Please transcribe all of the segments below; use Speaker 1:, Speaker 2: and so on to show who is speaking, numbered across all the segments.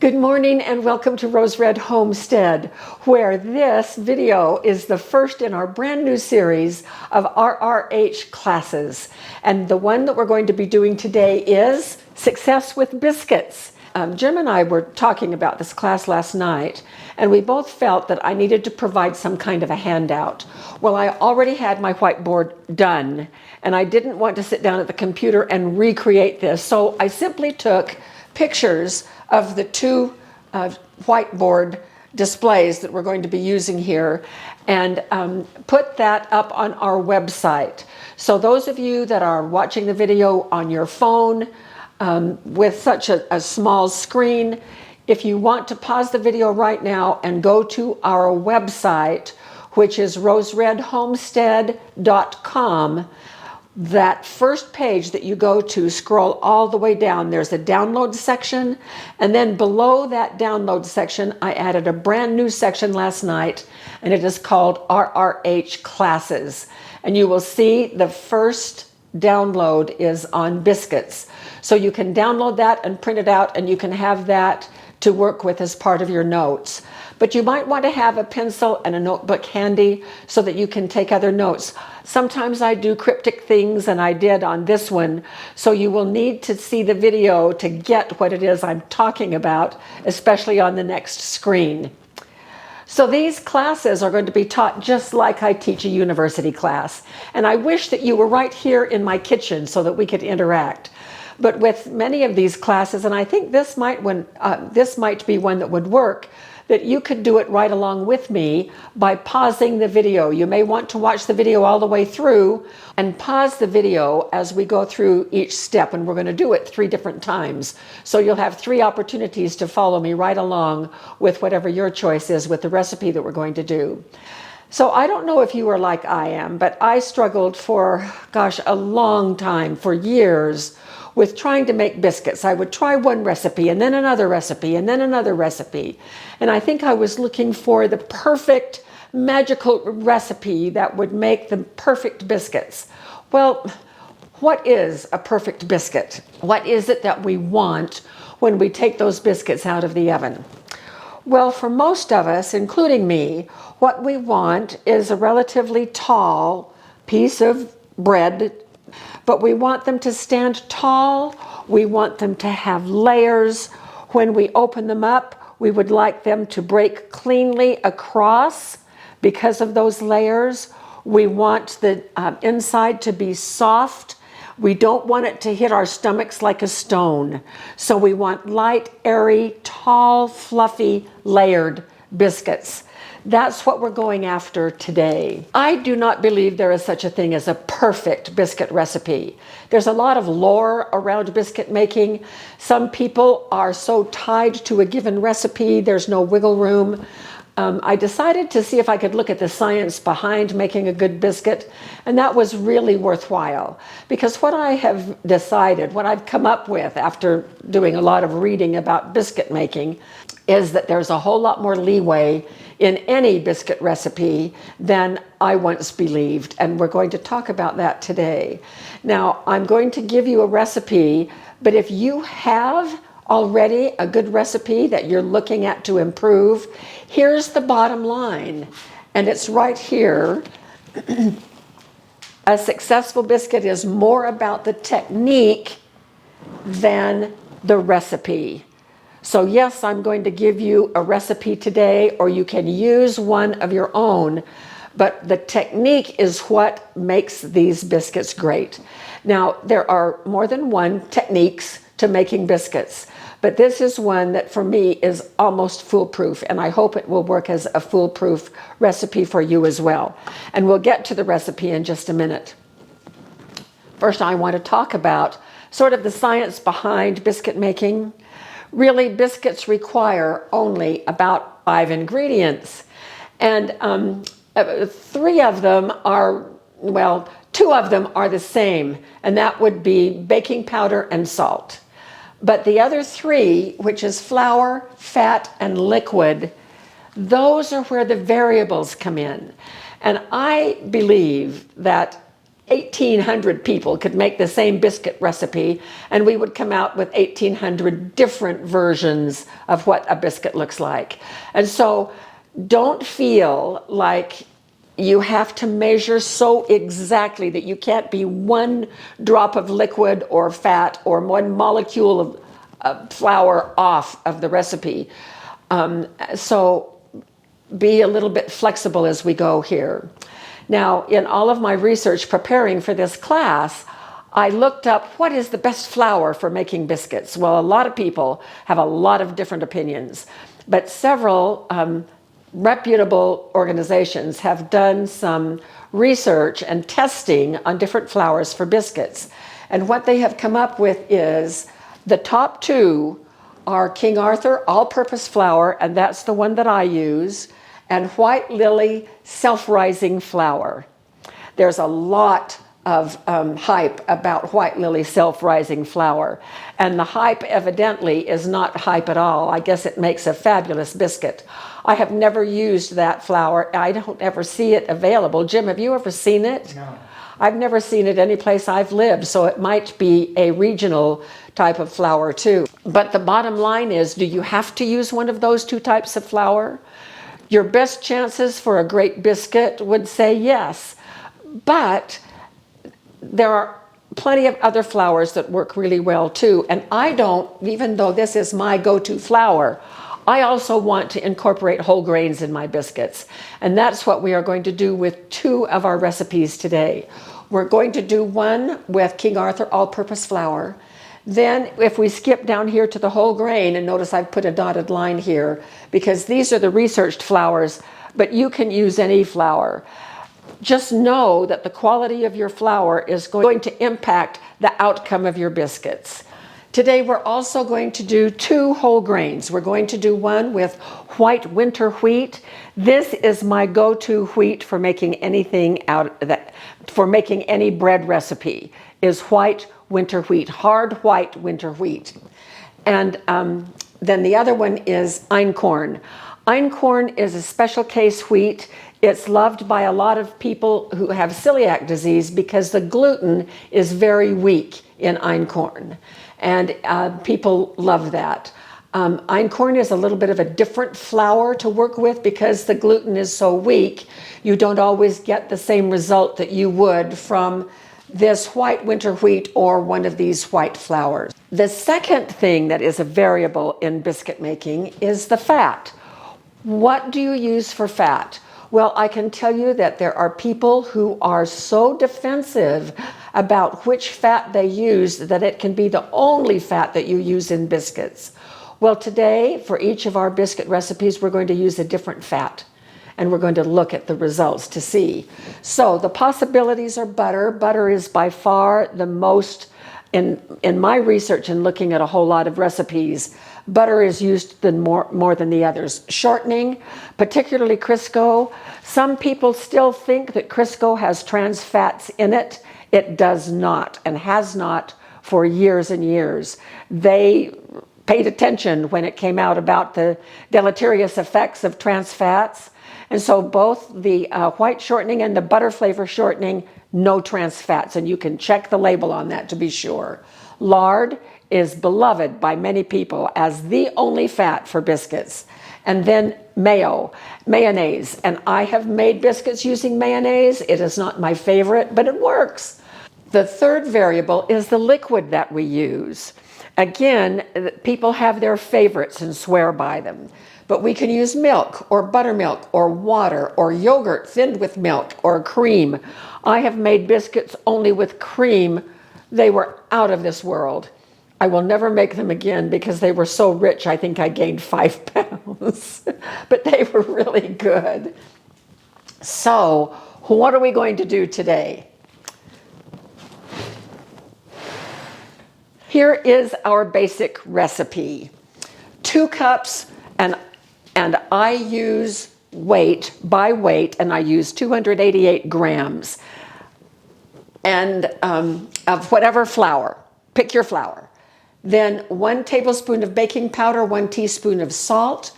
Speaker 1: Good morning and welcome to Rose Red Homestead, where this video is the first in our brand new series of RRH classes. And the one that we're going to be doing today is Success with Biscuits. Jim and I were talking about this class last night, and we both felt that I needed to provide some kind of a handout. Well, I already had my whiteboard done, and I didn't want to sit down at the computer and recreate this, so I simply took pictures of the two whiteboard displays that we're going to be using here and put that up on our website. So those of you that are watching the video on your phone with such a small screen, if you want to pause the video right now and go to our website, which is roseredhomestead.com, that first page that you go to, scroll all the way down. There's a download section, and then below that download section, I added a brand new section last night, and it is called RRH Classes. And you will see the first download is on Biscuits. So you can download that and print it out, and you can have that to work with as part of your notes. But you might want to have a pencil and a notebook handy so that you can take other notes. Sometimes I do cryptic things, and I did on this one, so you will need to see the video to get what it is I'm talking about, especially on the next screen. So these classes are going to be taught just like I teach a university class, and I wish that you were right here in my kitchen so that we could interact. But with many of these classes, and I think this might be one that would work, that you could do it right along with me by pausing the video. You may want to watch the video all the way through and pause the video as we go through each step, and we're going to do it 3 different times. So you'll have 3 opportunities to follow me right along with whatever your choice is with the recipe that we're going to do. So I don't know if you are like I am, but I struggled for, a long time, for years, with trying to make biscuits. I would try one recipe and then another recipe and then another recipe. And I think I was looking for the perfect magical recipe that would make the perfect biscuits. Well, what is a perfect biscuit? What is it that we want when we take those biscuits out of the oven? Well, for most of us, including me, what we want is a relatively tall piece of bread, but we want them to stand tall. We want them to have layers. When we open them up, we would like them to break cleanly across because of those layers. We want the inside to be soft. We don't want it to hit our stomachs like a stone. So we want light, airy, tall, fluffy, layered biscuits. That's what we're going after today. I do not believe there is such a thing as a perfect biscuit recipe. There's a lot of lore around biscuit making. Some people are so tied to a given recipe, there's no wiggle room. I decided to see if I could look at the science behind making a good biscuit, and that was really worthwhile. Because what I have decided, what I've come up with after doing a lot of reading about biscuit making, is that there's a whole lot more leeway in any biscuit recipe than I once believed, and we're going to talk about that today. Now, I'm going to give you a recipe, but if you have already a good recipe that you're looking at to improve, here's the bottom line, and it's right here. A successful biscuit is more about the technique than the recipe. So yes, I'm going to give you a recipe today, or you can use one of your own, but the technique is what makes these biscuits great. Now, there are more than one techniques to making biscuits, but this is one that for me is almost foolproof, and I hope it will work as a foolproof recipe for you as well. And we'll get to the recipe in just a minute. First, I want to talk about sort of the science behind biscuit making. Really, biscuits require only about 5 ingredients, and 3 of them are, 2 of them are the same, and that would be baking powder and salt. But the other 3, which is flour, fat, and liquid, those are where the variables come in. And I believe that 1,800 people could make the same biscuit recipe, and we would come out with 1,800 different versions of what a biscuit looks like. And so don't feel like you have to measure so exactly that you can't be one drop of liquid or fat or one molecule of flour off of the recipe. So be a little bit flexible as we go here. Now, in all of my research preparing for this class, I looked up what is the best flour for making biscuits. Well, a lot of people have a lot of different opinions, but several reputable organizations have done some research and testing on different flours for biscuits. And what they have come up with is the top two are King Arthur all-purpose flour, and that's the one that I use, and White Lily self-rising flour. There's a lot of hype about White Lily self-rising flour, and the hype evidently is not hype at all. I guess it makes a fabulous biscuit. I have never used that flour. I don't ever see it available. Jim, have you ever seen it?
Speaker 2: No.
Speaker 1: I've never seen it any place I've lived, so it might be a regional type of flour too. But the bottom line is, do you have to use one of those two types of flour? Your best chances for a great biscuit would say yes, but there are plenty of other flours that work really well too. And I don't, even though this is my go-to flour, I also want to incorporate whole grains in my biscuits. And that's what we are going to do with two of our recipes today. We're going to do one with King Arthur all-purpose flour. Then if we skip down here to the whole grain, and notice I've put a dotted line here because these are the researched flours, but you can use any flour. Just know that the quality of your flour is going to impact the outcome of your biscuits. Today we're also going to do two whole grains. We're going to do one with white winter wheat. This is my go-to wheat for making anything for making any bread recipe, is white winter wheat, hard white winter wheat. And then the other one is einkorn. Einkorn is a special case wheat. It's loved by a lot of people who have celiac disease because the gluten is very weak in einkorn. And people love that. Einkorn is a little bit of a different flour to work with because the gluten is so weak. You don't always get the same result that you would from this white winter wheat or one of these white flours. The second thing that is a variable in biscuit making is the fat. What do you use for fat? Well, I can tell you that there are people who are so defensive about which fat they use that it can be the only fat that you use in biscuits. Well, today, for each of our biscuit recipes, we're going to use a different fat, and we're going to look at the results to see. So the possibilities are butter. Butter is by far the most, in my research and looking at a whole lot of recipes, butter is used more than the others. Shortening, particularly Crisco. Some people still think that Crisco has trans fats in it. It does not, and has not for years and years. They paid attention when it came out about the deleterious effects of trans fats. And so both the white shortening and the butter flavor shortening, no trans fats, and you can check the label on that to be sure. Lard is beloved by many people as the only fat for biscuits. And then mayonnaise. And I have made biscuits using mayonnaise. It is not my favorite, but it works. The third variable is the liquid that we use. Again, people have their favorites and swear by them. But we can use milk or buttermilk or water or yogurt thinned with milk or cream. I have made biscuits only with cream. They were out of this world. I will never make them again because they were so rich. I think I gained 5 pounds, but they were really good. So what are we going to do today? Here is our basic recipe. 2 cups, and I use weight by weight, and I use 288 grams and of whatever flour. Pick your flour. Then 1 tablespoon of baking powder, 1 teaspoon of salt,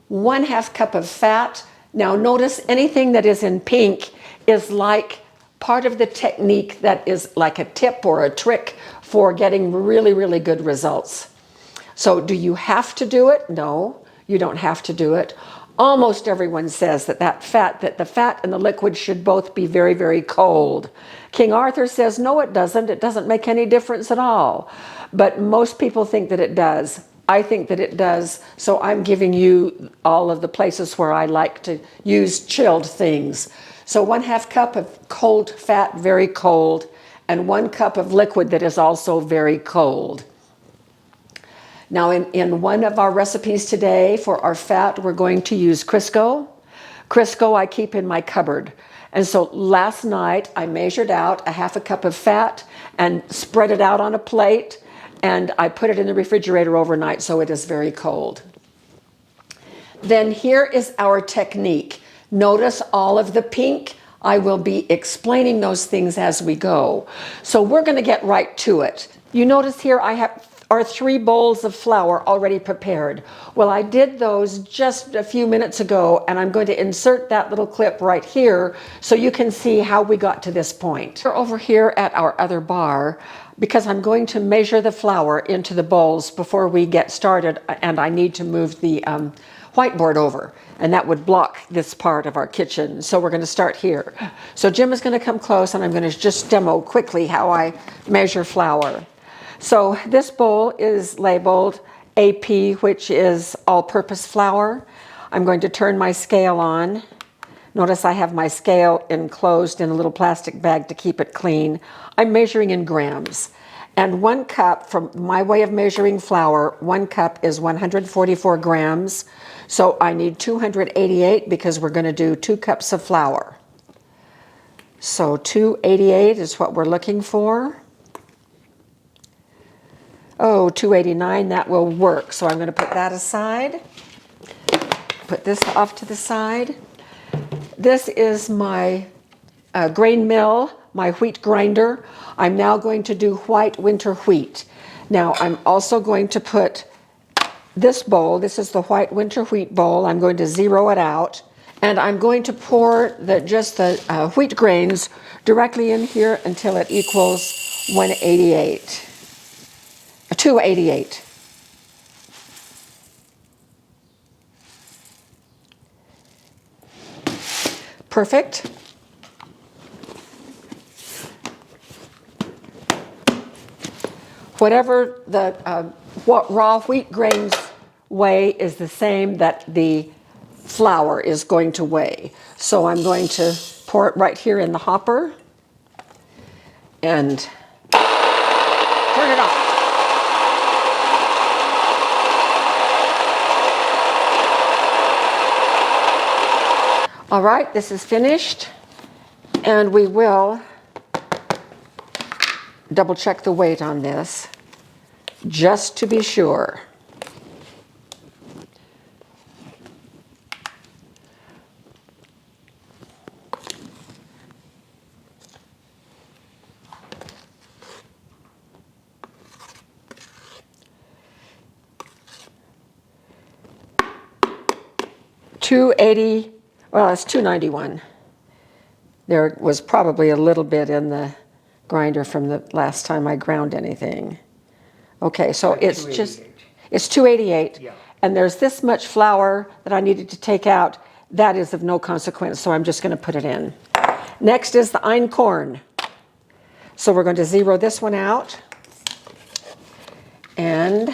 Speaker 1: 1/2 cup of fat. Now notice anything that is in pink is like part of the technique that is like a tip or a trick for getting really, really good results. So do you have to do it? No, you don't have to do it. Almost everyone says that the fat and the liquid should both be very, very cold. King Arthur says, no, it doesn't. It doesn't make any difference at all. But most people think that it does. I think that it does. So I'm giving you all of the places where I like to use chilled things. So 1/2 cup of cold fat, very cold, and 1 cup of liquid that is also very cold. Now in one of our recipes today for our fat, we're going to use Crisco. Crisco I keep in my cupboard. And so last night I measured out 1/2 cup of fat and spread it out on a plate, and I put it in the refrigerator overnight so it is very cold. Then here is our technique. Notice all of the pink. I will be explaining those things as we go. So we're going to get right to it. You notice here I have our 3 bowls of flour already prepared. Well, I did those just a few minutes ago, and I'm going to insert that little clip right here so you can see how we got to this point. We're over here at our other bar because I'm going to measure the flour into the bowls before we get started, and I need to move the whiteboard over, and that would block this part of our kitchen. So we're going to start here. So Jim is going to come close, and I'm going to just demo quickly how I measure flour. So this bowl is labeled AP, which is all-purpose flour. I'm going to turn my scale on. Notice I have my scale enclosed in a little plastic bag to keep it clean. I'm measuring in grams. And 1 cup, from my way of measuring flour, 1 cup is 144 grams. So I need 288 because we're going to do 2 cups of flour. So 288 is what we're looking for. Oh, 289, that will work. So I'm going to put that aside. Put this off to the side. This is my grain mill, my wheat grinder. I'm now going to do white winter wheat. Now I'm also going to put this bowl, this is the white winter wheat bowl. I'm going to zero it out, and I'm going to pour just the wheat grains directly in here until it equals 188. 288. Perfect. Whatever the raw wheat grains weigh is the same that the flour is going to weigh. So I'm going to pour it right here in the hopper and turn it off. All right, this is finished, and we will double check the weight on this just to be sure. $280. Well, it's 291. There was probably a little bit in the grinder from the last time I ground anything. Okay, so it's 288. Yeah. And there's this much flour that I needed to take out. That is of no consequence, so I'm just going to put it in. Next is the einkorn. So we're going to zero this one out. And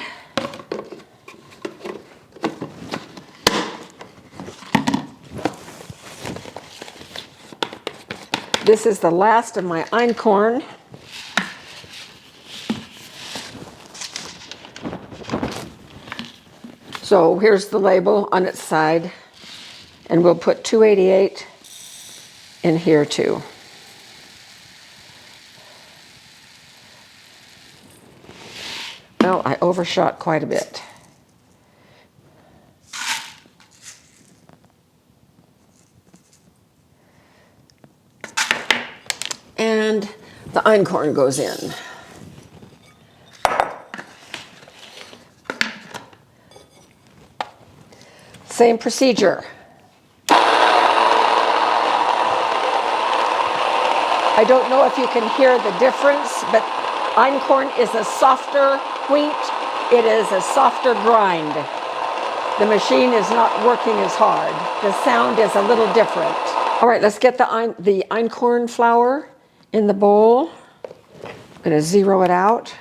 Speaker 1: this is the last of my einkorn. So here's the label on its side, and we'll put 288 in here too. Well, I overshot quite a bit. And the einkorn goes in. Same procedure. I don't know if you can hear the difference, but einkorn is a softer wheat. It is a softer grind. The machine is not working as hard. The sound is a little different. All right, let's get the einkorn flour in the bowl. I'm going to zero it out.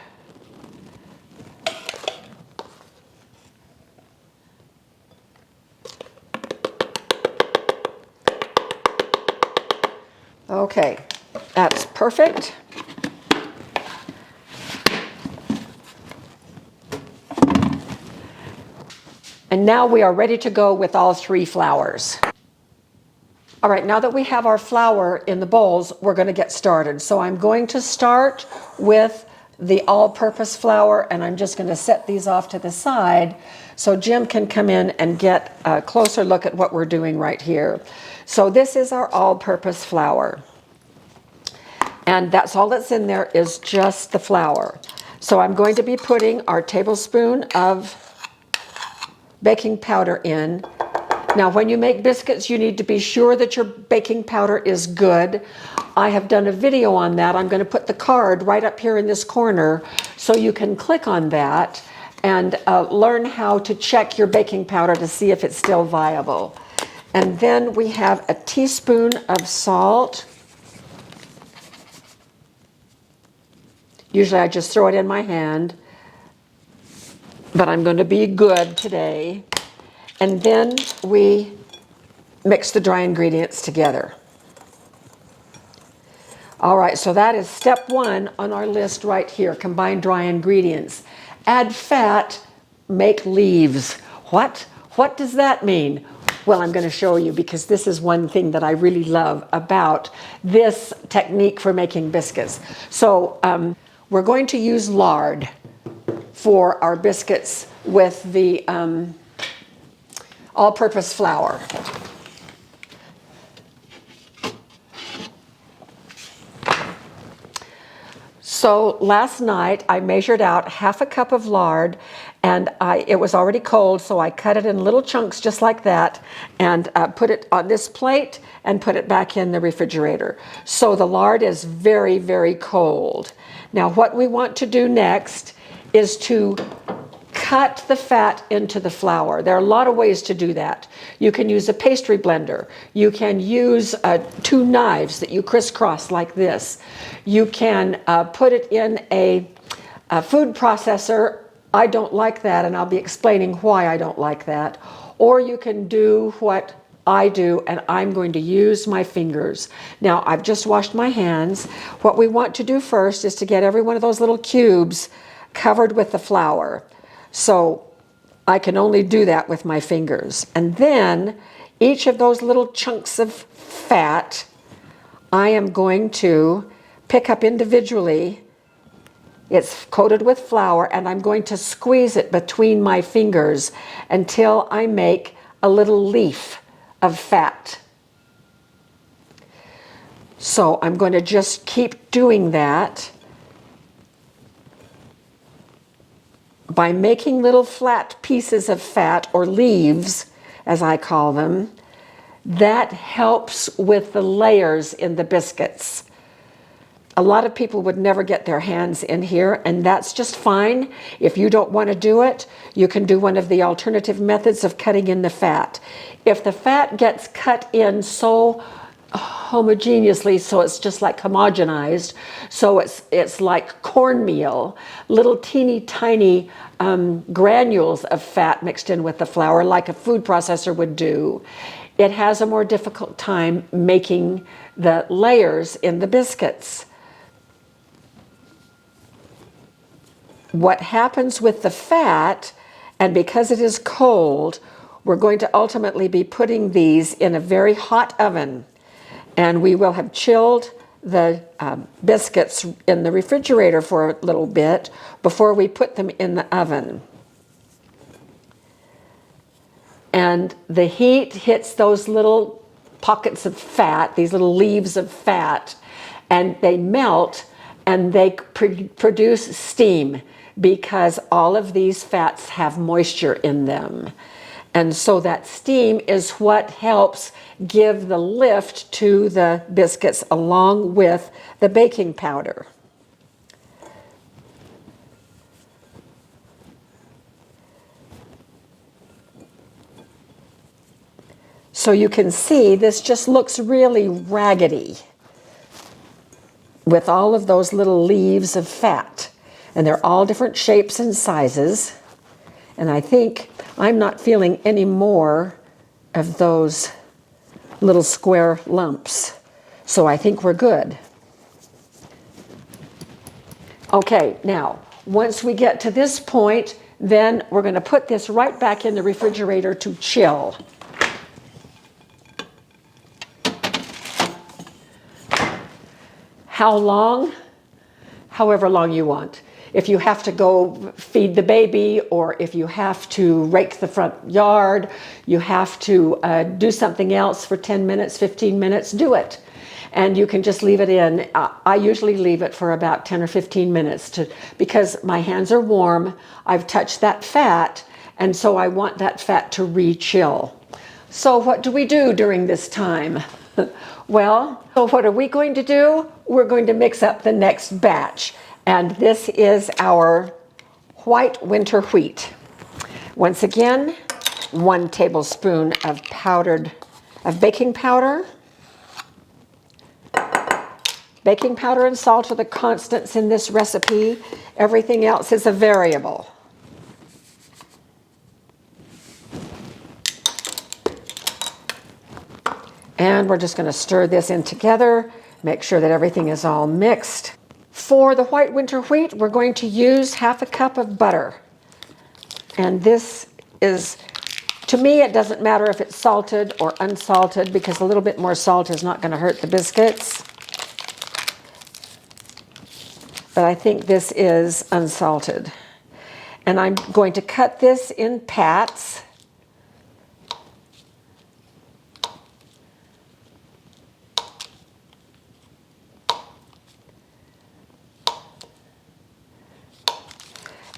Speaker 1: Okay, that's perfect. And now we are ready to go with all 3 flours. All right, now that we have our flour in the bowls, we're going to get started. So I'm going to start with the all-purpose flour, and I'm just going to set these off to the side so Jim can come in and get a closer look at what we're doing right here. So this is our all-purpose flour. And that's all that's in there is just the flour. So I'm going to be putting our tablespoon of baking powder in. Now, when you make biscuits, you need to be sure that your baking powder is good. I have done a video on that. I'm going to put the card right up here in this corner so you can click on that and learn how to check your baking powder to see if it's still viable. And then we have a teaspoon of salt. Usually I just throw it in my hand, but I'm going to be good today. And then we mix the dry ingredients together. All right, so that is step 1 on our list right here, combine dry ingredients. Add fat, make leaves. What? What does that mean? Well, I'm going to show you because this is one thing that I really love about this technique for making biscuits. So we're going to use lard for our biscuits with the all-purpose flour. So last night I measured out half a cup of lard, and it was already cold, so I cut it in little chunks just like that and put it on this plate and put it back in the refrigerator. So the lard is very, very cold. Now what we want to do next is to cut the fat into the flour. There are a lot of ways to do that. You can use a pastry blender. You can use 2 knives that you crisscross like this. You can put it in a food processor. I don't like that, and I'll be explaining why I don't like that. Or you can do what I do, and I'm going to use my fingers. Now, I've just washed my hands. What we want to do first is to get every one of those little cubes covered with the flour. So I can only do that with my fingers. And then each of those little chunks of fat, I am going to pick up individually. It's coated with flour, and I'm going to squeeze it between my fingers until I make a little leaf of fat. So I'm going to just keep doing that by making little flat pieces of fat, or leaves as I call them. That helps with the layers in the biscuits. A lot of people would never get their hands in here, and that's just fine. If you don't want to do it, you can do one of the alternative methods of cutting in the fat. If the fat gets cut in so homogeneously, so it's just like homogenized, so it's like cornmeal, little teeny tiny granules of fat mixed in with the flour, like a food processor would do, it has a more difficult time making the layers in the biscuits. What happens with the fat, and because it is cold, we're going to ultimately be putting these in a very hot oven, and we will have chilled the biscuits in the refrigerator for a little bit before we put them in the oven. And the heat hits those little pockets of fat, these little leaves of fat, and they melt and they produce steam, because all of these fats have moisture in them. And so that steam is what helps give the lift to the biscuits along with the baking powder. So you can see this just looks really raggedy with all of those little leaves of fat. And they're all different shapes and sizes. And I think I'm not feeling any more of those little square lumps. So I think we're good. Okay, now, once we get to this point, then we're going to put this right back in the refrigerator to chill. How long? However long you want. If you have to go feed the baby, or if you have to rake the front yard, you have to do something else for 10 minutes, 15 minutes, do it. And you can just leave it in. I usually leave it for about 10 or 15 minutes because my hands are warm. I've touched that fat, and so I want that fat to re-chill. So what do we do during this time? Well, so what are we going to do? We're going to mix up the next batch. And this is our white winter wheat. Once again, 1 tablespoon of baking powder. Baking powder and salt are the constants in this recipe. Everything else is a variable. And we're just going to stir this in together, make sure that everything is all mixed. For the white winter wheat, we're going to use 1/2 cup of butter. And this is, to me, it doesn't matter if it's salted or unsalted, because a little bit more salt is not going to hurt the biscuits. But I think this is unsalted. And I'm going to cut this in pats.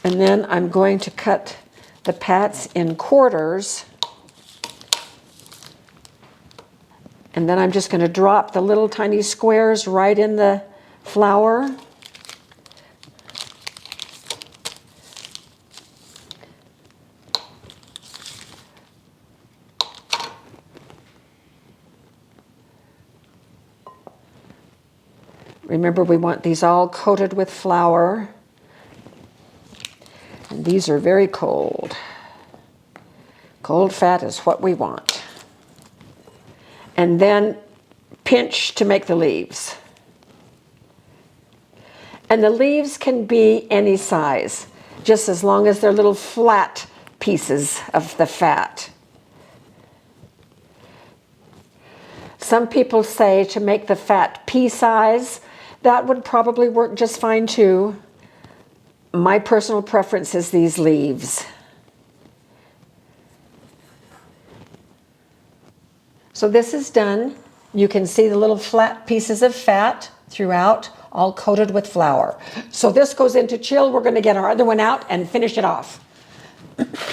Speaker 1: And then I'm going to cut the pats in quarters. And then I'm just going to drop the little tiny squares right in the flour. Remember, we want these all coated with flour. And these are very cold. Cold fat is what we want. And then pinch to make the leaves. And the leaves can be any size, just as long as they're little flat pieces of the fat. Some people say to make the fat pea size. That would probably work just fine too. My personal preference is these leaves. So this is done. You can see the little flat pieces of fat throughout, all coated with flour. So this goes into chill. We're going to get our other one out and finish it off.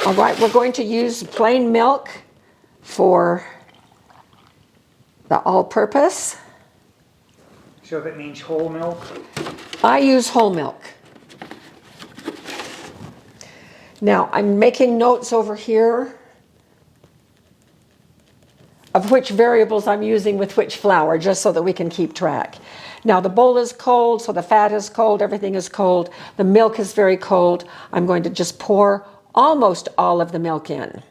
Speaker 1: All right, we're going to use plain milk for the all-purpose.
Speaker 2: So that means whole milk?
Speaker 1: I use whole milk. Now, I'm making notes over here of which variables I'm using with which flour, just so that we can keep track. Now, the bowl is cold, so the fat is cold, everything is cold. The milk is very cold. I'm going to just pour almost all of the milk in.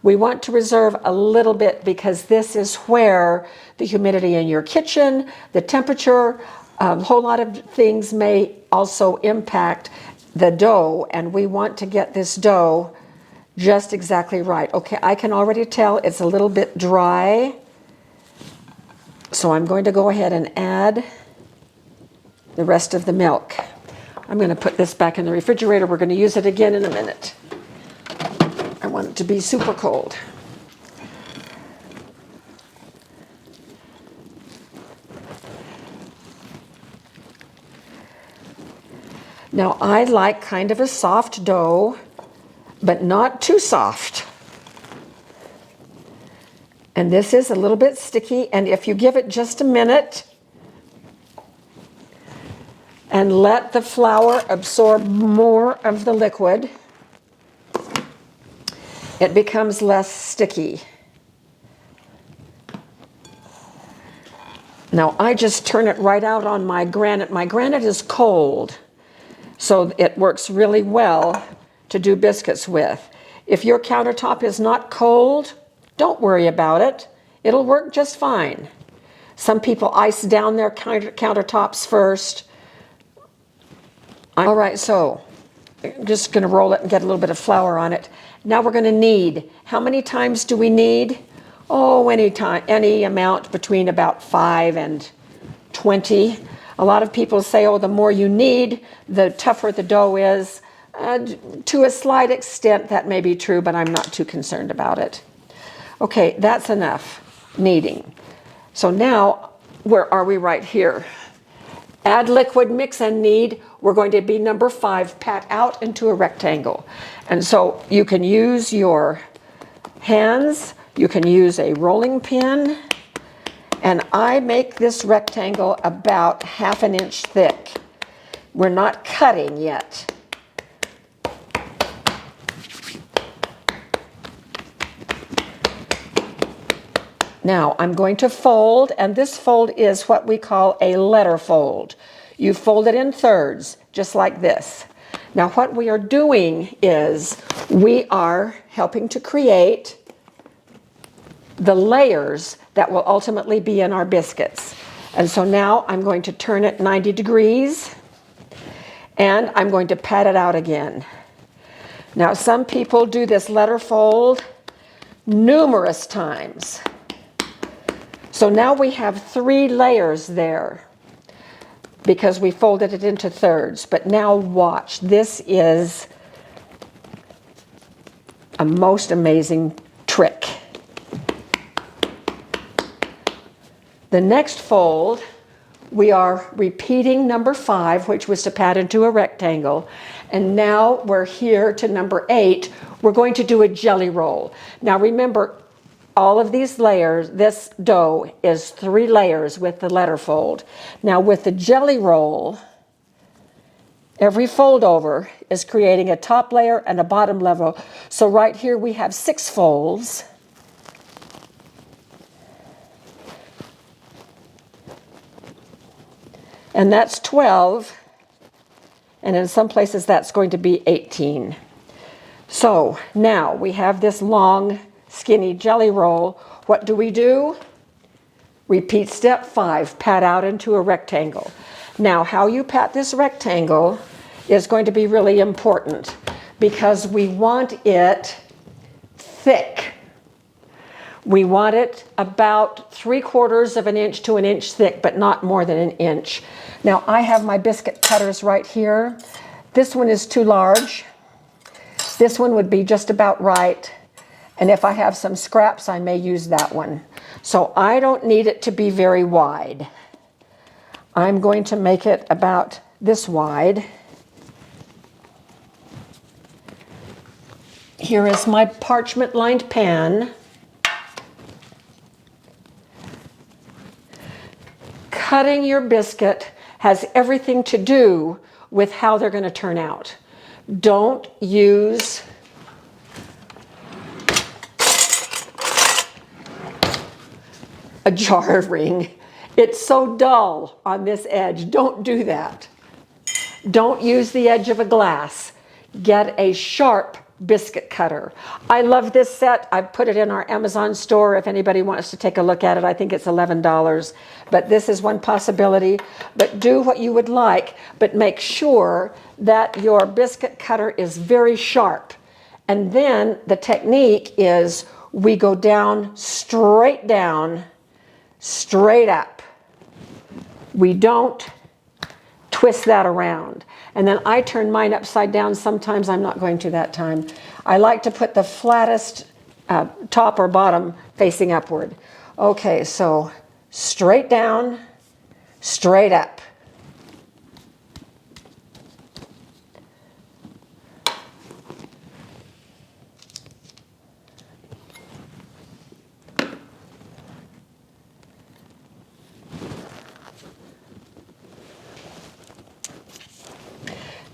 Speaker 1: We want to reserve a little bit because this is where the humidity in your kitchen, the temperature, a whole lot of things may also impact the dough, and we want to get this dough just exactly right. Okay, I can already tell it's a little bit dry, so I'm going to go ahead and add the rest of the milk. I'm going to put this back in the refrigerator. We're going to use it again in a minute. I want it to be super cold. Now, I like kind of a soft dough, but not too soft. And this is a little bit sticky, and if you give it just a minute and let the flour absorb more of the liquid, it becomes less sticky. Now I just turn it right out on my granite. My granite is cold, so it works really well to do biscuits with. If your countertop is not cold, don't worry about it. It'll work just fine. Some people ice down their countertops first. All right, so I'm just going to roll it and get a little bit of flour on it. Now we're going to knead. How many times do we knead? Oh, any amount between about 5 and 20. A lot of people say, oh, the more you knead, the tougher the dough is. To a slight extent, that may be true, but I'm not too concerned about it. Okay, that's enough kneading. So now, where are we? Right here. Add liquid, mix, and knead. We're going to be number 5, pat out into a rectangle. And so you can use your hands, you can use a rolling pin, and I make this rectangle about 1/2 inch thick. We're not cutting yet. Now I'm going to fold, and this fold is what we call a letter fold. You fold it in thirds, just like this. Now what we are doing is we are helping to create the layers that will ultimately be in our biscuits. And so now I'm going to turn it 90 degrees, and I'm going to pat it out again. Now some people do this letter fold numerous times. So now we have 3 layers there because we folded it into thirds. But now watch, this is a most amazing trick. The next fold, we are repeating number 5, which was to pat into a rectangle. And now we're here to number 8. We're going to do a jelly roll. Now remember, all of these layers, this dough is 3 layers with the letter fold. Now with the jelly roll, every fold over is creating a top layer and a bottom level. So right here we have 6 folds. And that's 12. And in some places that's going to be 18. So now we have this long, skinny jelly roll. What do? Repeat step 5, pat out into a rectangle. Now how you pat this rectangle is going to be really important because we want it thick. We want it about 3/4 of an inch to an inch thick, but not more than an inch. Now I have my biscuit cutters right here. This one is too large. This one would be just about right. And if I have some scraps, I may use that one. So I don't need it to be very wide. I'm going to make it about this wide. Here is my parchment lined pan. Cutting your biscuit has everything to do with how they're going to turn out. Don't use a jar ring. It's so dull on this edge. Don't do that. Don't use the edge of a glass. Get a sharp biscuit cutter. I love this set. I put it in our Amazon store if anybody wants to take a look at it. I think it's $11, but this is one possibility. But do what you would like, but make sure that your biscuit cutter is very sharp. And then the technique is we go down, straight up. We don't twist that around. And then I turn mine upside down. Sometimes I'm not going to that time. I like to put the flattest top or bottom facing upward. Okay, so straight down, straight up.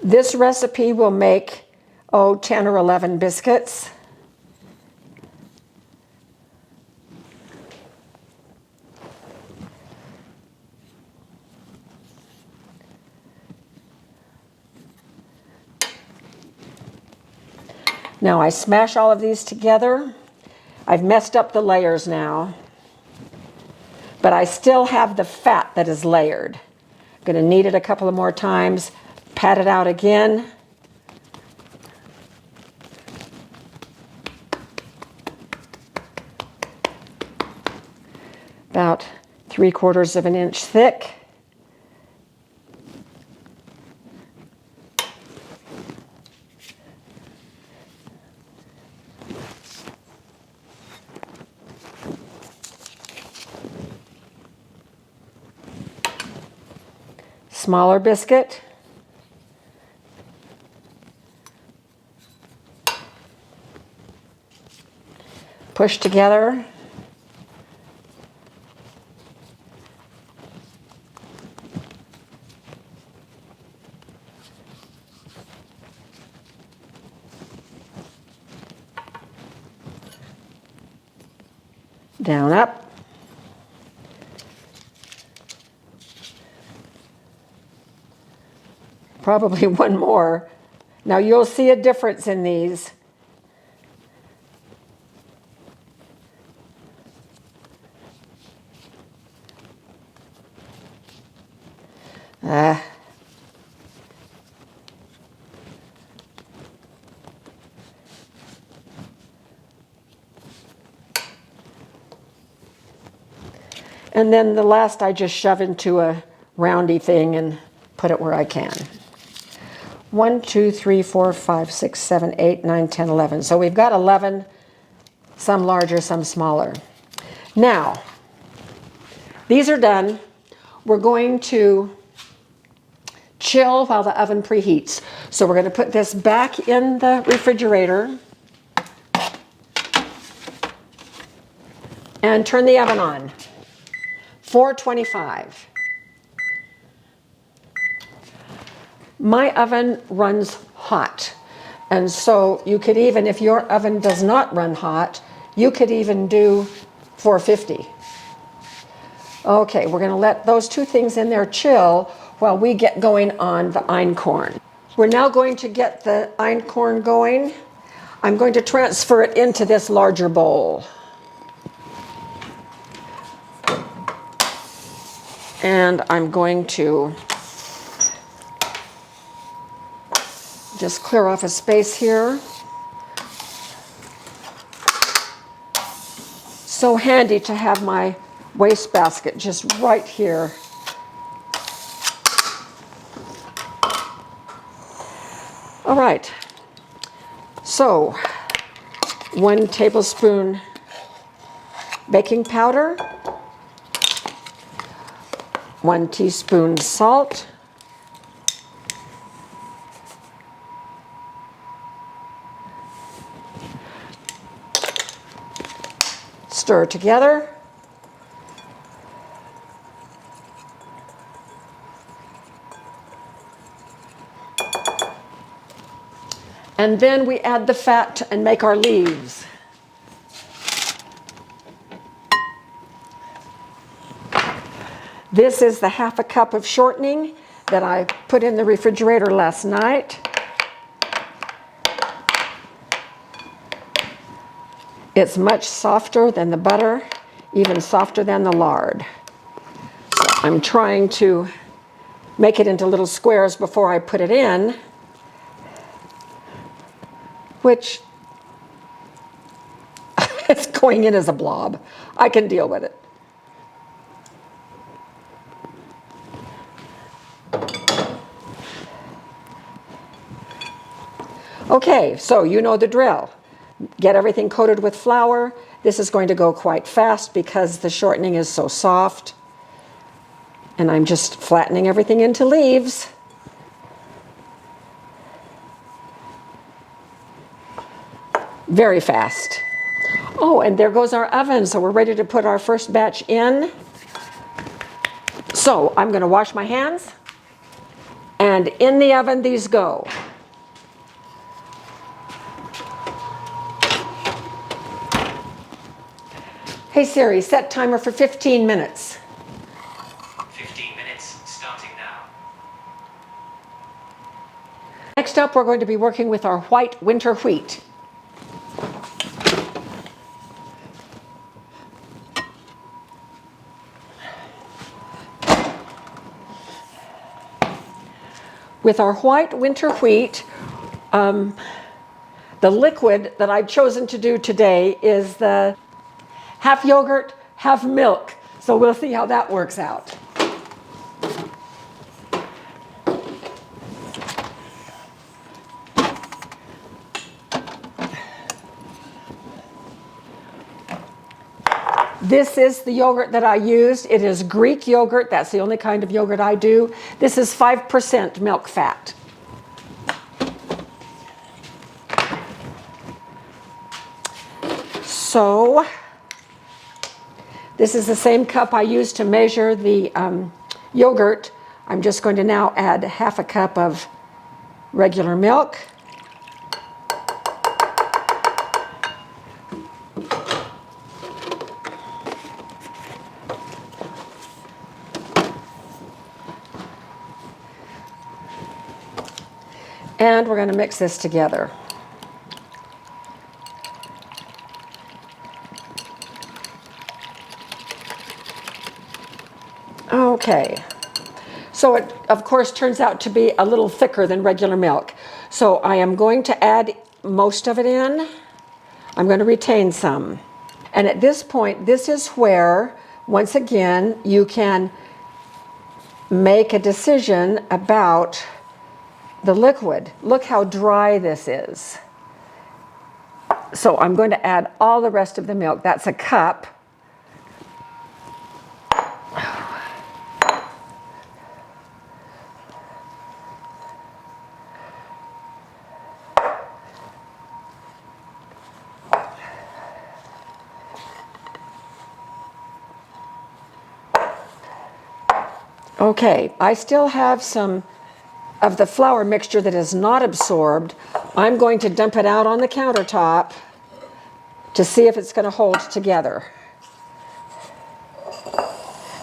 Speaker 1: This recipe will make, 10 or 11 biscuits. Now I smash all of these together. I've messed up the layers now, but I still have the fat that is layered. I'm going to knead it a couple of more times, pat it out again. About 3/4 of an inch thick. Smaller biscuit. Push together. Down, up. Probably one more. Now you'll see a difference in these. And then the last I just shove into a roundy thing and put it where I can. 1, 2, 3, 4, 5, 6, 7, 8, 9, 10, 11. So we've got 11, some larger, some smaller. Now, these are done. We're going to chill while the oven preheats. So we're going to put this back in the refrigerator and turn the oven on. 425. My oven runs hot. And so you could even, if your oven does not run hot, you could even do 450. Okay, we're going to let those two things in there chill while we get going on the einkorn. We're now going to get the einkorn going. I'm going to transfer it into this larger bowl. And I'm going to just clear off a space here. So handy to have my wastebasket just right here. All right, so 1 tablespoon baking powder, 1 teaspoon salt, stir together. And then we add the fat and make our leaves. This is the 1/2 cup of shortening that I put in the refrigerator last night. It's much softer than the butter, even softer than the lard. So I'm trying to make it into little squares before I put it in, which it's going in as a blob. I can deal with it. Okay, so you know the drill. Get everything coated with flour. This is going to go quite fast because the shortening is so soft. And I'm just flattening everything into leaves. Very fast. Oh, and there goes our oven. So we're ready to put our first batch in. So I'm going to wash my hands and And in the oven these go. Hey Siri, set timer for 15 minutes.
Speaker 3: 15 minutes, starting now.
Speaker 1: Next up, we're going to be working with our white winter wheat. With our white winter wheat, the liquid that I've chosen to do today is the half yogurt, half milk. So we'll see how that works out. This is the yogurt that I used. It is Greek yogurt. That's the only kind of yogurt I do. This is 5% milk fat. So this is the same cup I used to measure the yogurt. I'm just going to now add half a cup of regular milk. And we're going to mix this together. Okay, so it of course turns out to be a little thicker than regular milk. So I am going to add most of it in. I'm going to retain some. And at this point, this is where, once again, you can make a decision about the liquid. Look how dry this is. So I'm going to add all the rest of the milk. That's a cup. Okay, I still have some of the flour mixture that is not absorbed. I'm going to dump it out on the countertop to see if it's going to hold together.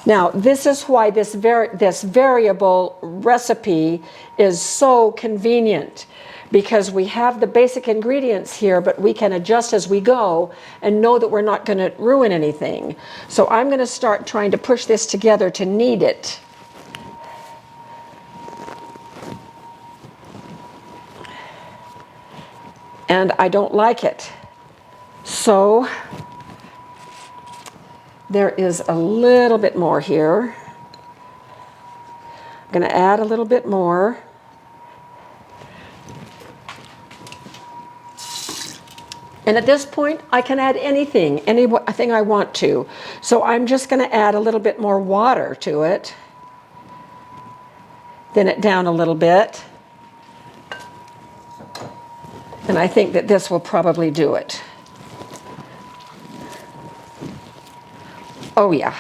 Speaker 1: Now, this is why this variable recipe is so convenient, because we have the basic ingredients here, but we can adjust as we go and know that we're not going to ruin anything. So I'm going to start trying to push this together to knead it. And I don't like it. So there is a little bit more here. I'm going to add a little bit more. And at this point, I can add anything I want to. So I'm just going to add a little bit more water to it. Thin it down a little bit. And I think that this will probably do it. Oh yeah.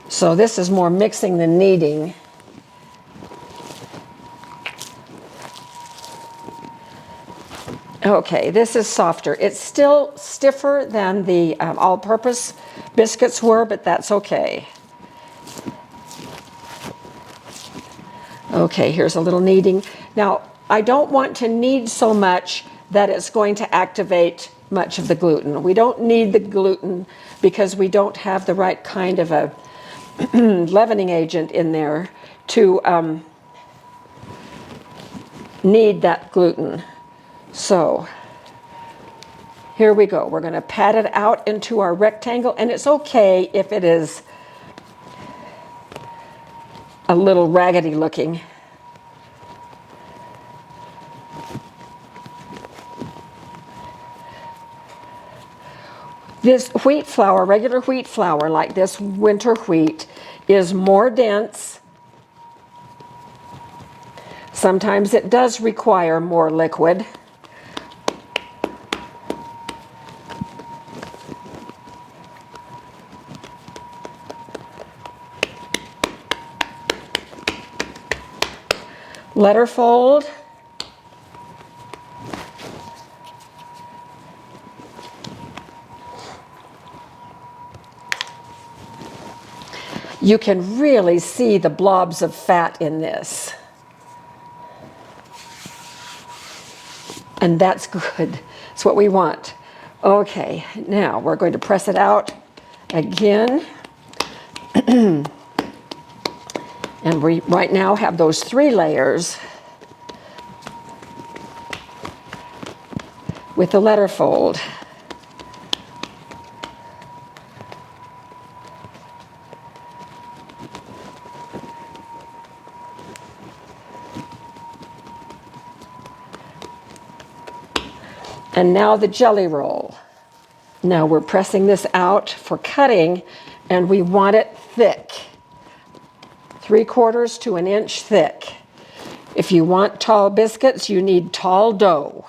Speaker 1: So this is more mixing than kneading. Okay, this is softer. It's still stiffer than the all-purpose biscuits were, but that's okay. Okay, here's a little kneading. Now, I don't want to knead so much that it's going to activate much of the gluten. We don't need the gluten because we don't have the right kind of a leavening agent in there to knead that gluten. So here we go. We're going to pat it out into our rectangle, and it's okay if it is a little raggedy looking. This wheat flour, regular wheat flour, like this winter wheat, is more dense. Sometimes it does require more liquid. letter fold. You can really see the blobs of fat in this. And that's good. It's what we want. Okay, now we're going to press it out again. And we right now have those 3 layers with the letter fold. And now the jelly roll. Now we're pressing this out for cutting, and we want it thick. 3/4 to 1 inch thick. If you want tall biscuits, you need tall dough.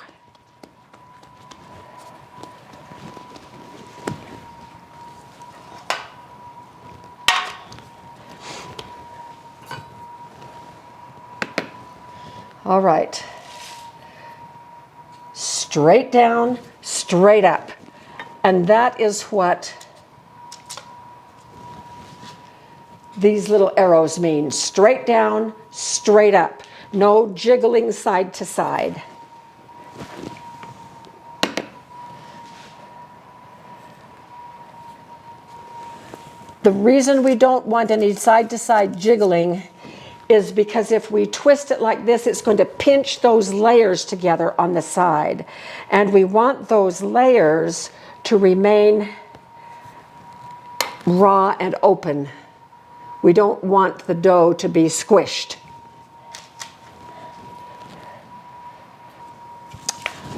Speaker 1: All right. Straight down, straight up. And that is what these little arrows mean. Straight down, straight up. No jiggling side to side. The reason we don't want any side to side jiggling is because if we twist it like this, it's going to pinch those layers together on the side. And we want those layers to remain raw and open. We don't want the dough to be squished.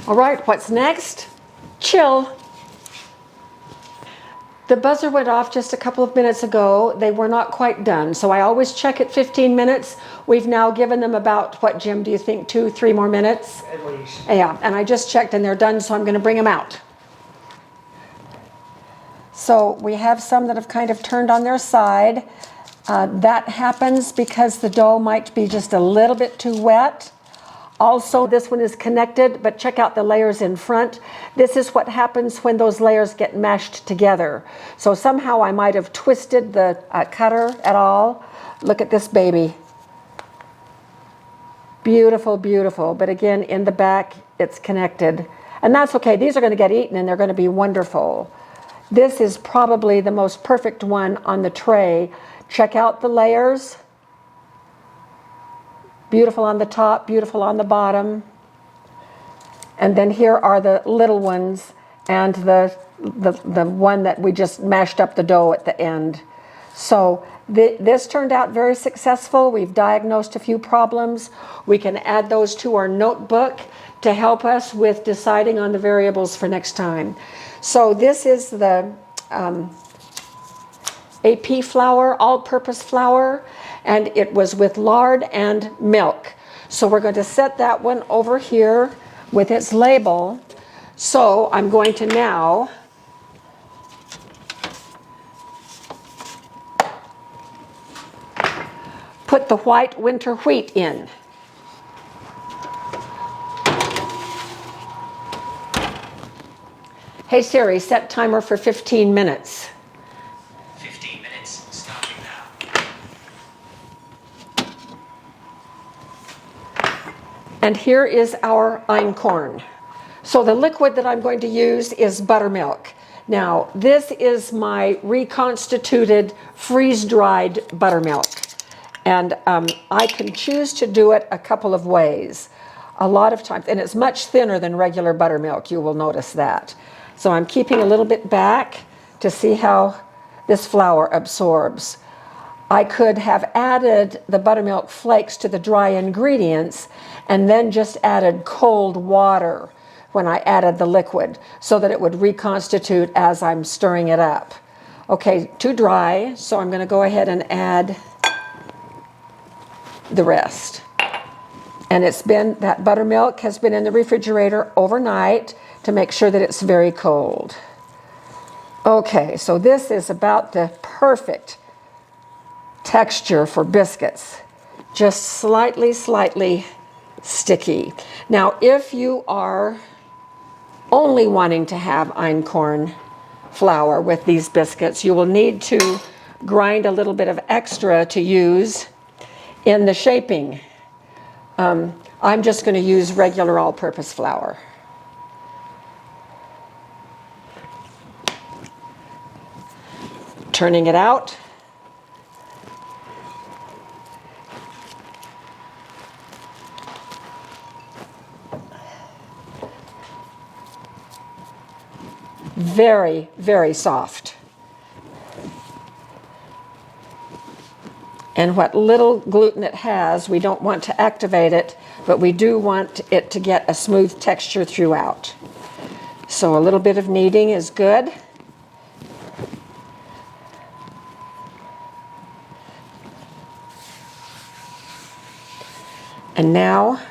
Speaker 1: All right, what's next? Chill. The buzzer went off just a couple of minutes ago. They were not quite done, so I always check at 15 minutes. We've now given them about, what, Jim, do you think, 2-3 more minutes?
Speaker 2: At least.
Speaker 1: Yeah, and I just checked and they're done, so I'm going to bring them out. So we have some that have kind of turned on their side. That happens because the dough might be just a little bit too wet. Also, this one is connected, but check out the layers in front. This is what happens when those layers get mashed together. So somehow I might have twisted the cutter at all. Look at this baby. Beautiful, beautiful. But again, in the back, it's connected. And that's okay. These are going to get eaten and they're going to be wonderful. This is probably the most perfect one on the tray. Check out the layers. Beautiful on the top, beautiful on the bottom. And then here are the little ones and the one that we just mashed up the dough at the end. So this turned out very successful. We've diagnosed a few problems. We can add those to our notebook to help us with deciding on the variables for next time. So this is the AP flour, all-purpose flour, and it was with lard and milk. So we're going to set that one over here with its label. So I'm going to now put the white winter wheat in. Hey Siri, set timer for 15 minutes.
Speaker 3: 15 minutes, starting now.
Speaker 1: And here is our einkorn. So the liquid that I'm going to use is buttermilk. Now, this is my reconstituted, freeze-dried buttermilk. And I can choose to do it a couple of ways. A lot of times, and it's much thinner than regular buttermilk, you will notice that. So I'm keeping a little bit back to see how this flour absorbs. I could have added the buttermilk flakes to the dry ingredients and then just added cold water when I added the liquid so that it would reconstitute as I'm stirring it up. Okay, too dry, so I'm going to go ahead and add the rest. And that buttermilk has been in the refrigerator overnight to make sure that it's very cold. Okay, so this is about the perfect texture for biscuits. just slightly sticky. Now, if you are only wanting to have einkorn flour with these biscuits, you will need to grind a little bit of extra to use in the shaping. I'm just going to use regular all-purpose flour. Turning it out. Very, very soft. And what little gluten it has, we don't want to activate it, but we do want it to get a smooth texture throughout. So a little bit of kneading is good. And now,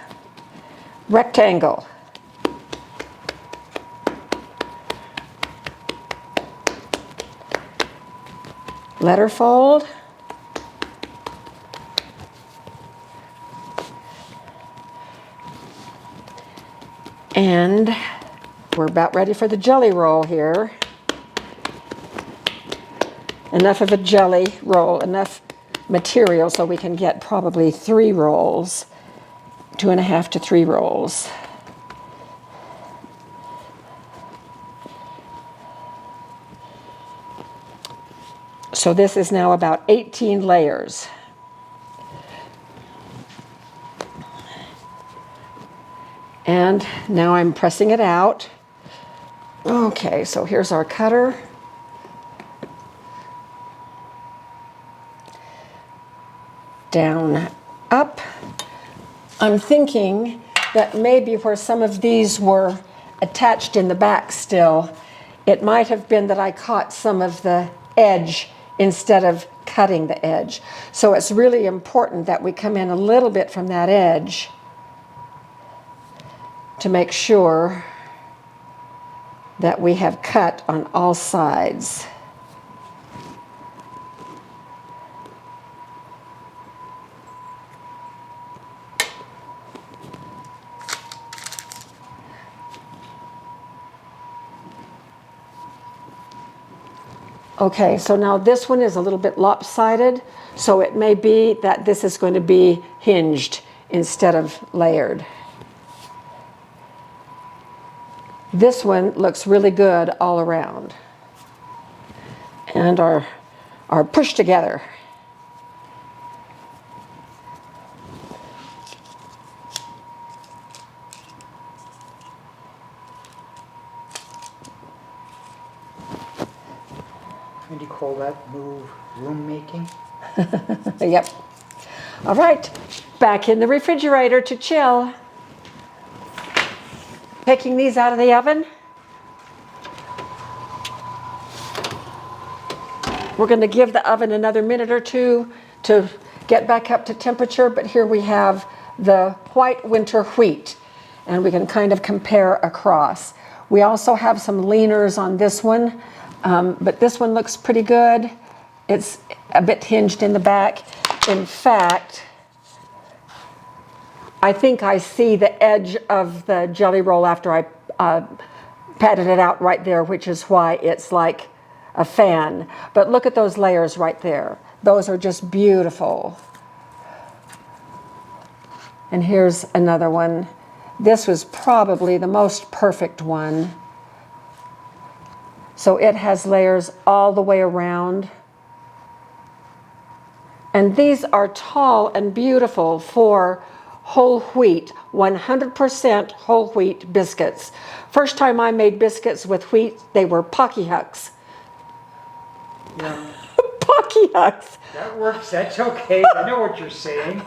Speaker 1: rectangle. Letter fold. And we're about ready for the jelly roll here. Enough of a jelly roll, enough material so we can get probably 3 rolls, 2.5 to 3 rolls. So this is now about 18 layers. And now I'm pressing it out. Okay, so here's our cutter. Down, up. I'm thinking that maybe where some of these were attached in the back still, it might have been that I caught some of the edge instead of cutting the edge. So it's really important that we come in a little bit from that edge to make sure that we have cut on all sides. Okay, so now this one is a little bit lopsided, so it may be that this is going to be hinged instead of layered. This one looks really good all around and are pushed together.
Speaker 2: What do you call that move? Room making?
Speaker 1: Yep. All right, back in the refrigerator to chill. Taking these out of the oven. We're going to give the oven another minute or two to get back up to temperature, but here we have the white winter wheat, and we can kind of compare across. We also have some leaners on this one, but this one looks pretty good. It's a bit hinged in the back. In fact, I think I see the edge of the jelly roll after I patted it out right there, which is why it's like a fan. But look at those layers right there. Those are just beautiful. And here's another one. This was probably the most perfect one. So it has layers all the way around. And these are tall and beautiful for whole wheat, 100% whole wheat biscuits. First time I made biscuits with wheat, they were Pocky Hucks.
Speaker 2: Yeah,
Speaker 1: Pocky Hucks.
Speaker 2: that works. That's okay. I know what you're saying.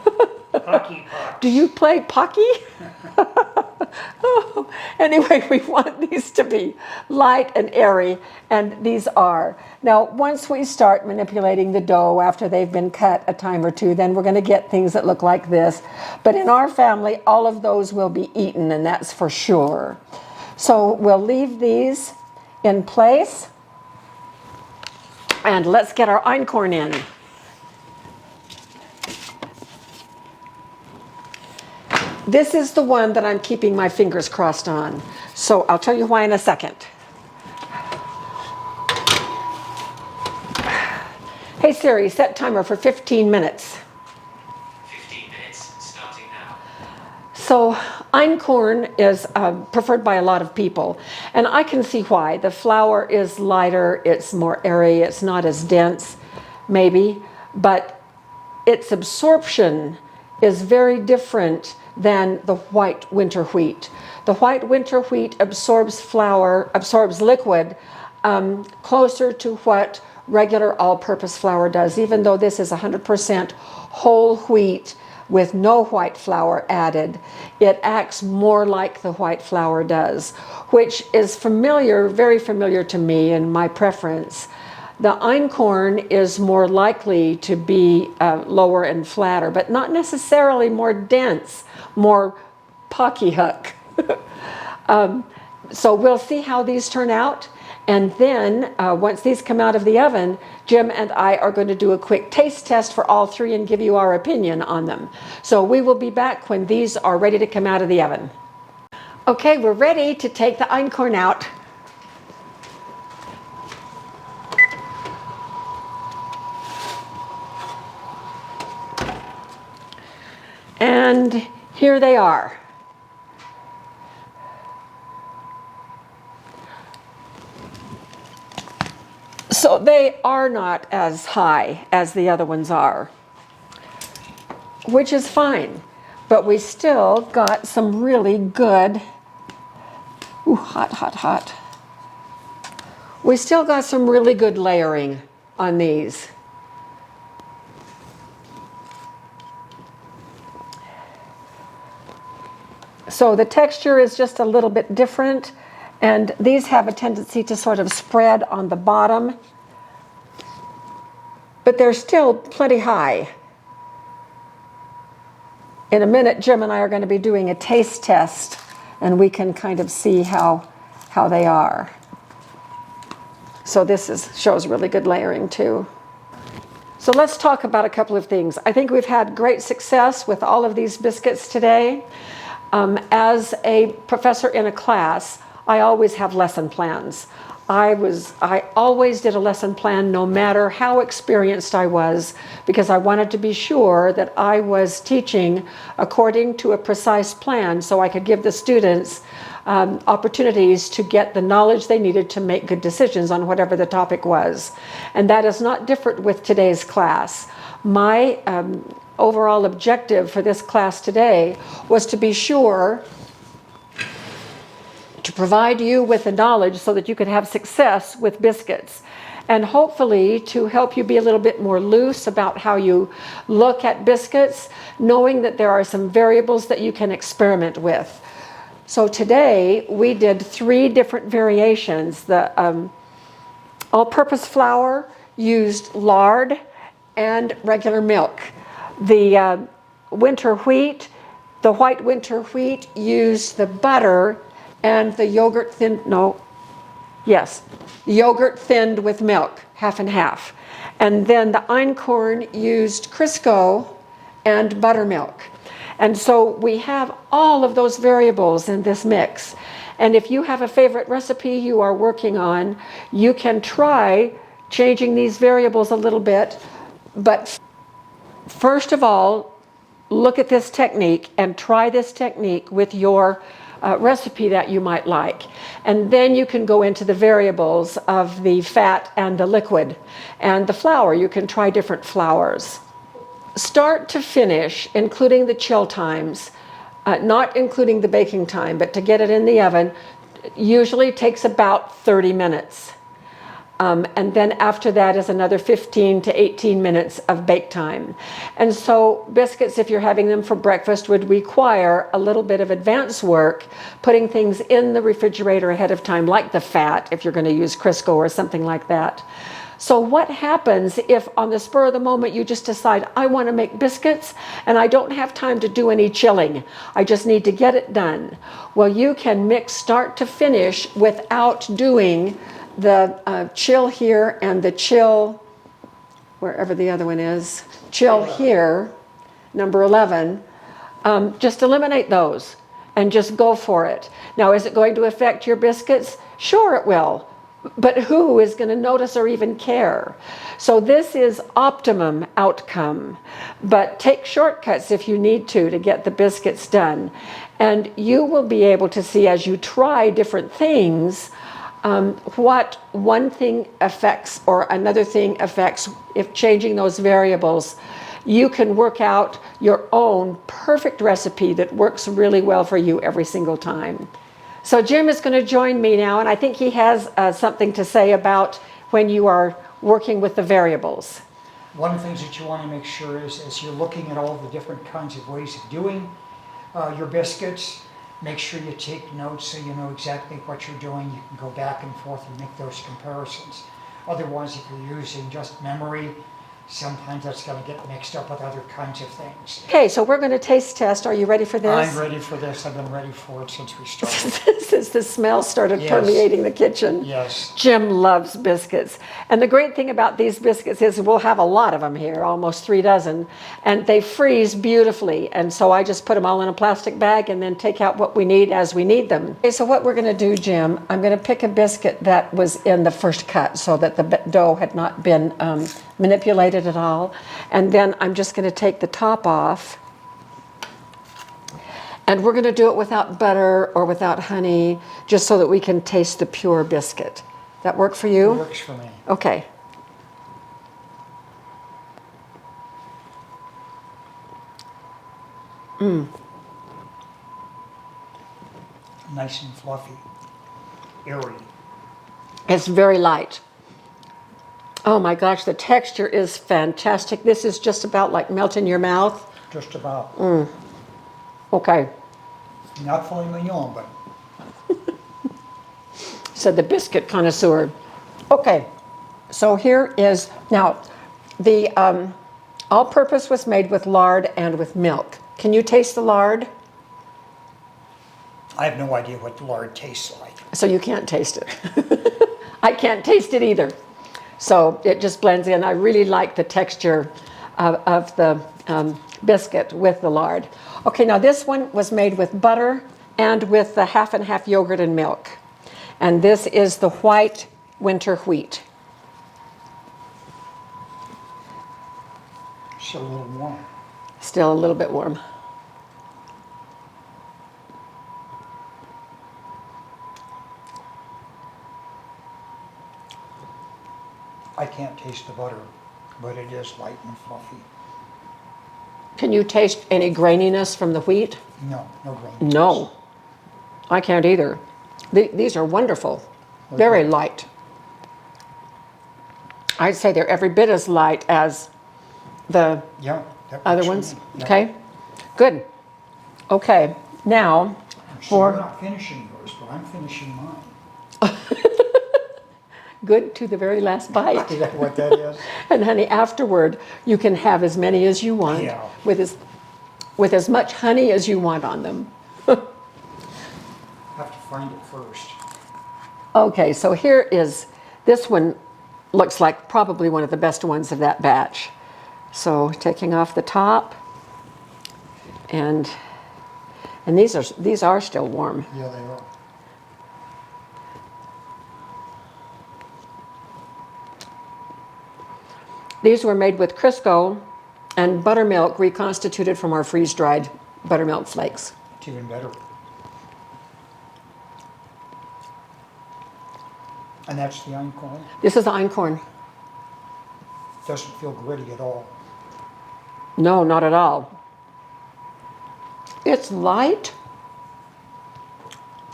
Speaker 2: Hockey puck.
Speaker 1: Do you play Pocky? Oh, anyway, we want these to be light and airy, and these are. Now, once we start manipulating the dough after they've been cut a time or two, then we're going to get things that look like this. But in our family, all of those will be eaten, and that's for sure. So we'll leave these in place, and let's get our einkorn in. This is the one that I'm keeping my fingers crossed on. So I'll tell you why in a second. Hey Siri, set timer for 15 minutes.
Speaker 3: 15 minutes, starting now.
Speaker 1: So einkorn is preferred by a lot of people, and I can see why. The flour is lighter, it's more airy, it's not as dense, maybe, but its absorption is very different than the white winter wheat. The white winter wheat absorbs liquid closer to what regular all-purpose flour does, even though this is 100% whole wheat with no white flour added. It acts more like the white flour does, which is familiar, very familiar to me and my preference. The einkorn is more likely to be lower and flatter, but not necessarily more dense, more pocky hook. So we'll see how these turn out. And then once these come out of the oven, Jim and I are going to do a quick taste test for all three and give you our opinion on them. So we will be back when these are ready to come out of the oven. Okay, we're ready to take the einkorn out. And here they are. So they are not as high as the other ones are, which is fine. But we still got some really good, ooh, hot, hot, hot. We still got some really good layering on these. So the texture is just a little bit different, and these have a tendency to sort of spread on the bottom, but they're still plenty high. In a minute, Jim and I are going to be doing a taste test, and we can kind of see how they are. So this shows really good layering too. So let's talk about a couple of things. I think we've had great success with all of these biscuits today. As a professor in a class, I always have lesson plans. I always did a lesson plan no matter how experienced I was, because I wanted to be sure that I was teaching according to a precise plan so I could give the students opportunities to get the knowledge they needed to make good decisions on whatever the topic was. And that is not different with today's class. My overall objective for this class today was to be sure to provide you with the knowledge so that you could have success with biscuits, and hopefully to help you be a little bit more loose about how you look at biscuits, knowing that there are some variables that you can experiment with. So today we did 3 different variations. The all-purpose flour used lard and regular milk. The winter wheat, the white winter wheat, used the butter and the yogurt yogurt thinned with milk, half and half. And then the einkorn used Crisco and buttermilk. And so we have all of those variables in this mix. And if you have a favorite recipe you are working on, you can try changing these variables a little bit. But first of all, look at this technique and try this technique with your recipe that you might like. And then you can go into the variables of the fat and the liquid. And the flour, you can try different flours. Start to finish, including the chill times, not including the baking time, but to get it in the oven, usually takes about 30 minutes. And then after that is another 15 to 18 minutes of bake time. And so biscuits, if you're having them for breakfast, would require a little bit of advance work, putting things in the refrigerator ahead of time, like the fat, if you're going to use Crisco or something like that. So what happens if on the spur of the moment you just decide, I want to make biscuits and I don't have time to do any chilling, I just need to get it done? Well, you can mix start to finish without doing the chill here and the chill, wherever the other one is, chill here, number 11, just eliminate those and just go for it. Now, is it going to affect your biscuits? Sure it will. But who is going to notice or even care? So this is optimum outcome. But take shortcuts if you need to get the biscuits done. And you will be able to see as you try different things what one thing affects or another thing affects. If changing those variables, you can work out your own perfect recipe that works really well for you every single time. So Jim is going to join me now, and I think he has something to say about when you are working with the variables.
Speaker 2: One of the things that you want to make sure is, as you're looking at all the different kinds of ways of doing your biscuits, make sure you take notes so you know exactly what you're doing. You can go back and forth and make those comparisons. Otherwise, if you're using just memory, sometimes that's going to get mixed up with other kinds of things.
Speaker 1: Okay, so we're going to taste test. Are you ready for this?
Speaker 2: I'm ready for this. I've been ready for it since we started.
Speaker 1: Since the smell started
Speaker 2: Yes.
Speaker 1: permeating the kitchen.
Speaker 2: Yes.
Speaker 1: Jim loves biscuits. And the great thing about these biscuits is we'll have a lot of them here, almost 3 dozen, and they freeze beautifully. And so I just put them all in a plastic bag and then take out what we need as we need them. Okay, so what we're going to do, Jim, I'm going to pick a biscuit that was in the first cut so that the dough had not been manipulated at all. And then I'm just going to take the top off. And we're going to do it without butter or without honey, just so that we can taste the pure biscuit. That work for you?
Speaker 2: It works for me.
Speaker 1: Okay.
Speaker 2: Nice and fluffy, airy.
Speaker 1: It's very light. Oh my gosh, the texture is fantastic. This is just about like melt in your mouth.
Speaker 2: Just about.
Speaker 1: Okay.
Speaker 2: Not filet mignon, but
Speaker 1: Said the biscuit connoisseur. Okay, so here is, now, the all-purpose was made with lard and with milk. Can you taste the lard?
Speaker 2: I have no idea what the lard tastes like.
Speaker 1: So you can't taste it. I can't taste it either. So it just blends in. I really like the texture of the biscuit with the lard. Okay, now this one was made with butter and with the half and half yogurt and milk. And this is the white winter wheat.
Speaker 2: Still a little warm.
Speaker 1: Still a little bit warm.
Speaker 2: I can't taste the butter, but it is light and fluffy.
Speaker 1: Can you taste any graininess from the wheat?
Speaker 2: No, no grain.
Speaker 1: No, I can't either. These are wonderful, very light. I'd say they're every bit as light as the
Speaker 2: Yeah, that
Speaker 1: other
Speaker 2: works for
Speaker 1: ones.
Speaker 2: me. Yeah.
Speaker 1: Okay, good. Okay, now
Speaker 2: So
Speaker 1: for
Speaker 2: you're not finishing yours, but I'm finishing mine.
Speaker 1: good to the very last bite.
Speaker 2: Is that what that is?
Speaker 1: And honey, afterward, you can have as many as you want
Speaker 2: Yeah.
Speaker 1: with as much honey as you want on them.
Speaker 2: Have to find it first.
Speaker 1: Okay, so here is, this one looks like probably one of the best ones of that batch. So taking off the top, and these are still warm.
Speaker 2: Yeah, they are.
Speaker 1: These were made with Crisco and buttermilk reconstituted from our freeze-dried buttermilk flakes.
Speaker 2: It's even better. And that's the einkorn.
Speaker 1: This is einkorn.
Speaker 2: Doesn't feel gritty at all.
Speaker 1: No, not at all. It's light.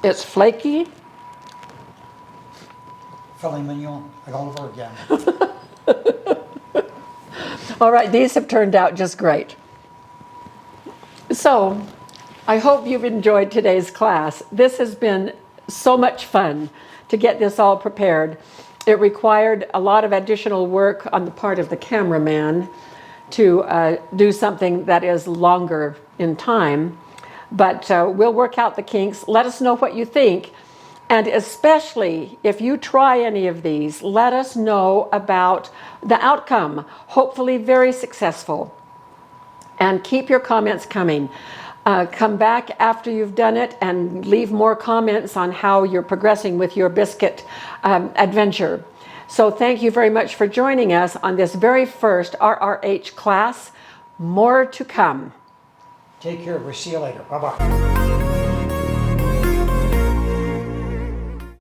Speaker 1: It's flaky.
Speaker 2: Filet mignon, like all over again.
Speaker 1: All right, these have turned out just great. So, I hope you've enjoyed today's class. This has been so much fun to get this all prepared. It required a lot of additional work on the part of the cameraman to do something that is longer in time, but we'll work out the kinks. Let us know what you think, and especially if you try any of these, let us know about the outcome. Hopefully very successful. And keep your comments coming. Come back after you've done it and leave more comments on how you're progressing with your biscuit adventure. So thank you very much for joining us on this very first RRH class. More to come.
Speaker 2: Take care. We'll see you later. Bye-bye.